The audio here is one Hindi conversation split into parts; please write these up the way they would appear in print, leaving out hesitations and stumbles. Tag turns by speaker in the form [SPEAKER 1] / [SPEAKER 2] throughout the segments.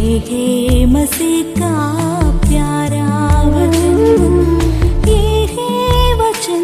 [SPEAKER 1] ये है मसीह का प्यारा वचन, ये है वचन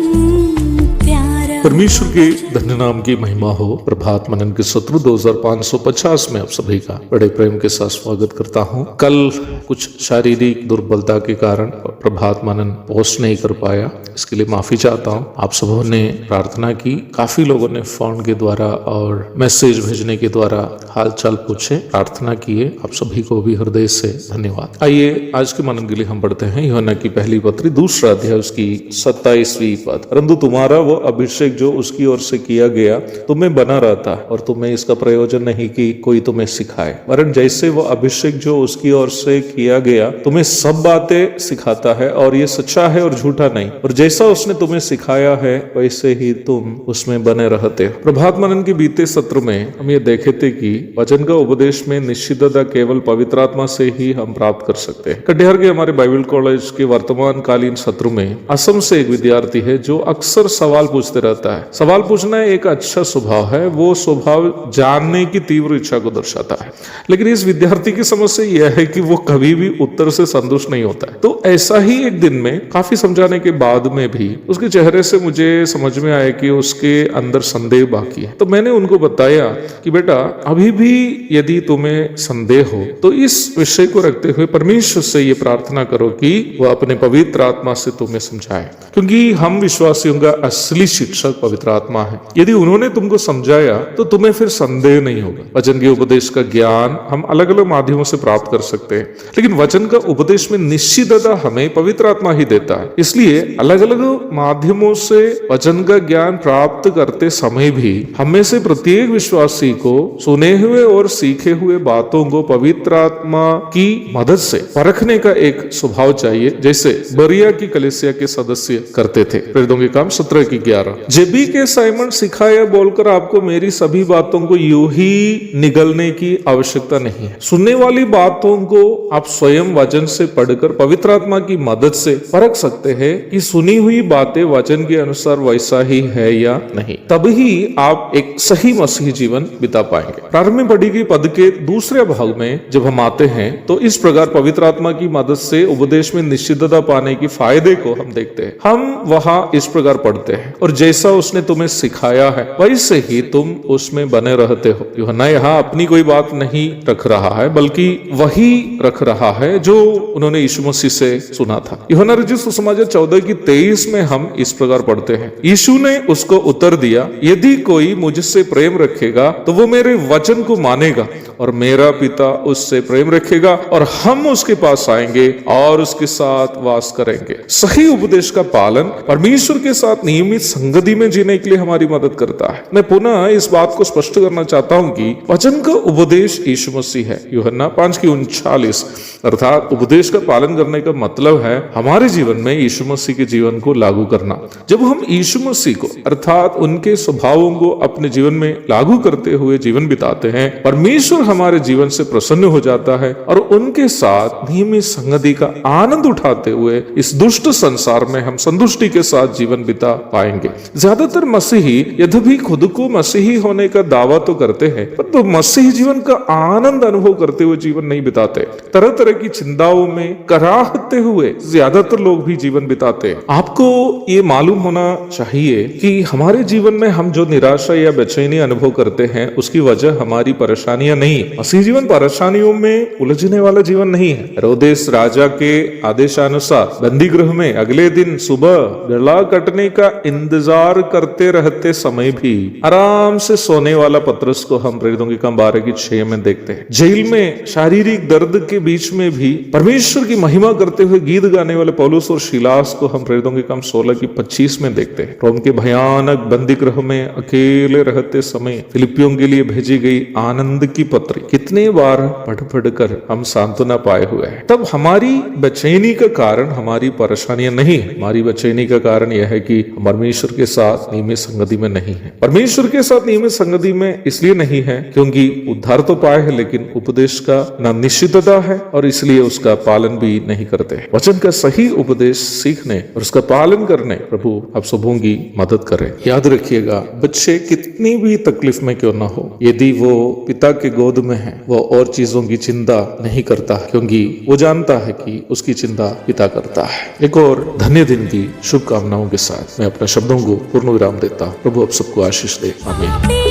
[SPEAKER 1] प्यारा।
[SPEAKER 2] परमेश्वर के धन्य नाम की महिमा हो। प्रभात मनन के सत्र 2550 में आप सभी का बड़े प्रेम के साथ स्वागत करता हूं। कल कुछ शारीरिक दुर्बलता के कारण प्रभात मनन पोस्ट नहीं कर पाया, इसके लिए माफी चाहता हूं। आप सबों ने प्रार्थना की, काफी लोगों ने फोन के द्वारा और मैसेज भेजने के द्वारा हाल चाल पूछे, प्रार्थना किए। आप सभी को भी हृदय से धन्यवाद। आइए आज के मनन के लिए हम पढ़ते हैं यूहन्ना की पहली पत्री 2 अध्याय उसकी 27वीं पद। परंतु तुम्हारा वो अभिषेक जो उसकी ओर से किया गया तुम्हें बना रहता और तुम्हें इसका प्रयोजन नहीं कि कोई तुम्हें सिखाए, वरन जैसे वो अभिषेक जो उसकी ओर से किया गया तुम्हें सब बातें सिखाता है और ये सच्चा है और झूठा नहीं, और जैसा उसने तुम्हें सिखाया है वैसे ही तुम उसमें बने रहते हो। प्रभात मनन के बीते सत्र में हम ये देखे थे कि वचन का उपदेश में निश्चितता केवल पवित्र आत्मा से ही हम प्राप्त कर सकते हैं। कटिहार के हमारे बाइबल कॉलेज के वर्तमान कालीन सत्र में असम से एक विद्यार्थी है जो अक्सर सवाल पूछते रहता है। सवाल पूछना एक अच्छा स्वभाव है, वो स्वभाव जानने की तीव्र इच्छा को दर्शाता है। लेकिन इस विद्यार्थी की समस्या यह है कि वो कभी भी उत्तर से संतुष्ट नहीं होता है। तो ऐसा ही एक दिन में काफी समझाने के बाद में भी उसके चेहरे से मुझे समझ में आया कि उसके अंदर संदेह बाकी है। तो मैंने उनको बताया कि बेटा अभी भी यदि तुम्हें संदेह हो तो इस विषय को रखते हुए परमेश्वर से ये प्रार्थना करो कि वह अपने पवित्र आत्मा से तुम्हें समझाए, क्योंकि हम विश्वासियों का असली शिक्षक पवित्र आत्मा है। यदि उन्होंने तुमको समझाया तो तुम्हें फिर संदेह नहीं होगा। वचन के उपदेश का ज्ञान हम अलग अलग माध्यमों से प्राप्त कर सकते हैं, लेकिन वचन का उपदेश में निश्चितता हमें पवित्र आत्मा ही देता है। इसलिए अलग अलग माध्यमों से वचन का ज्ञान प्राप्त करते समय भी हमें से प्रत्येक विश्वासी को सुने हुए और सीखे हुए बातों को पवित्र आत्मा की मदद से परखने का एक स्वभाव चाहिए, जैसे बरिया की कलीसिया के सदस्य करते थे। प्रेरितों के काम 17-11। जेबी के साइमन सिखाया बोलकर आपको मेरी सभी बातों को यूं ही निगलने की आवश्यकता नहीं है। सुनने वाली बातों को आप स्वयं वचन से पढ़कर पवित्र आत्मा की मदद से परख सकते हैं कि सुनी हुई बातें वचन के अनुसार वैसा ही है या नहीं। तभी आप एक सही मसीही जीवन बिता पाएंगे। प्रारंभ में पढ़ी गई पद के दूसरे भाग में जब हम आते हैं तो इस प्रकार पवित्र आत्मा की मदद से उपदेश में निश्चितता पाने की फायदे को हम देखते हैं। हम वहां इस प्रकार पढ़ते हैं, और जैसा उसने तुम्हें सिखाया है वैसे ही तुम उसमें बने रहते हो। यूहन्ना यहाँ अपनी कोई बात नहीं रख रहा है, बल्कि वही रख रहा है जो उन्होंने यीशु मसीह से सुना था। यूहन्ना रचित सुसमाचार 14:23 में हम इस प्रकार पढ़ते हैं, यीशु ने उसको उत्तर दिया, यदि कोई मुझसे प्रेम रखेगा तो वो मेरे वचन को मानेगा, और मेरा पिता उससे प्रेम रखेगा और हम उसके पास आएंगे और उसके साथ वास करेंगे। सही उपदेश का पालन परमेश्वर के साथ नियमित संगति में जीने के लिए हमारी मदद करता है। मैं पुनः इस बात को स्पष्ट करना चाहता हूं कि वचन का उपदेश यीशु मसीह है। यूहन्ना 5:39। अर्थात उपदेश का पालन करने का मतलब है हमारे जीवन में यीशु मसीह के जीवन को लागू करना। जब हम यीशु मसीह को अर्थात उनके स्वभावों को अपने जीवन में लागू करते हुए जीवन बिताते हैं, परमेश्वर हमारे जीवन से प्रसन्न हो जाता है और उनके साथ नियमित संगति का आनंद उठाते हुए इस दुष्ट संसार में हम संतुष्टि के साथ जीवन बिता पाएंगे। ज्यादातर मसीही यद्यपि खुद को मसीही होने का दावा तो करते हैं, परंतु मसीही जीवन का आनंद अनुभव करते हुए जीवन नहीं बिताते। तरह तरह की चिंताओं में कराहते हुए ज्यादातर लोग भी जीवन बिताते हैं। आपको ये मालूम होना चाहिए कि हमारे जीवन में हम जो निराशा या बेचैनी अनुभव करते हैं उसकी वजह हमारी परेशानियां नहीं। मसीह जीवन परेशानियों में उलझने वाला जीवन नहीं है। हेरोदेस राजा के आदेशानुसार बंदी गृह में अगले दिन सुबह गला कटने का इंतजार करते रहते समय भी आराम से सोने वाला पतरस को हम प्रेरितों के काम 12:6 में देखते हैं। जेल में शारीरिक दर्द के बीच में भी परमेश्वर की महिमा करते हुए गीत गाने वाले पौलुस और शिलास को हम प्रेरितों के काम 16:25 में देखते हैं। रोम के भयानक बंदी गृह में अकेले रहते समय फिलिपियों के लिए भेजी गई आनंद की पत्री कितने बार पढ़ कर हम सांत्वना पाए हुए हैं। तब हमारी बेचैनी का कारण हमारी परेशानियां नहीं है। हमारी बेचैनी का कारण यह है कि परमेश्वर के साथ साथ नियमित संगति में नहीं है। परमेश्वर के साथ नियमित संगति में इसलिए नहीं है क्योंकि उद्धार तो पाए है, लेकिन उपदेश का ना निश्चितता है और इसलिए उसका पालन भी नहीं करते। वचन का सही उपदेश सीखने और उसका पालन करने प्रभु आप सबों की मदद करे। याद रखिएगा, बच्चे कितनी भी तकलीफ में क्यों ना हो, यदि वो पिता के गोद में है, वो और चीजों की चिंता नहीं करता, क्योंकि वो जानता है कि उसकी चिंता पिता करता है। एक और धन्य दिन की शुभकामनाओं के साथ मैं अपने शब्दों को पूर्ण विराम देता हूँ। प्रभु आप सबको आशीष दे। आमीन।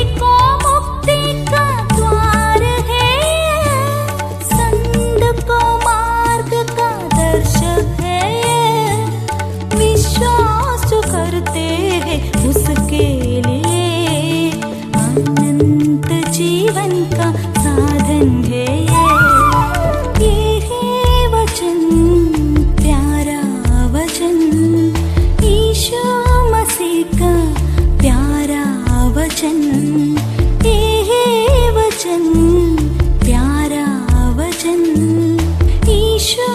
[SPEAKER 1] जीवन का साधन है ये है वचन, प्यारा वचन, यीशु मसीह का प्यारा वचन। ये है वचन, प्यारा वचन, यीशु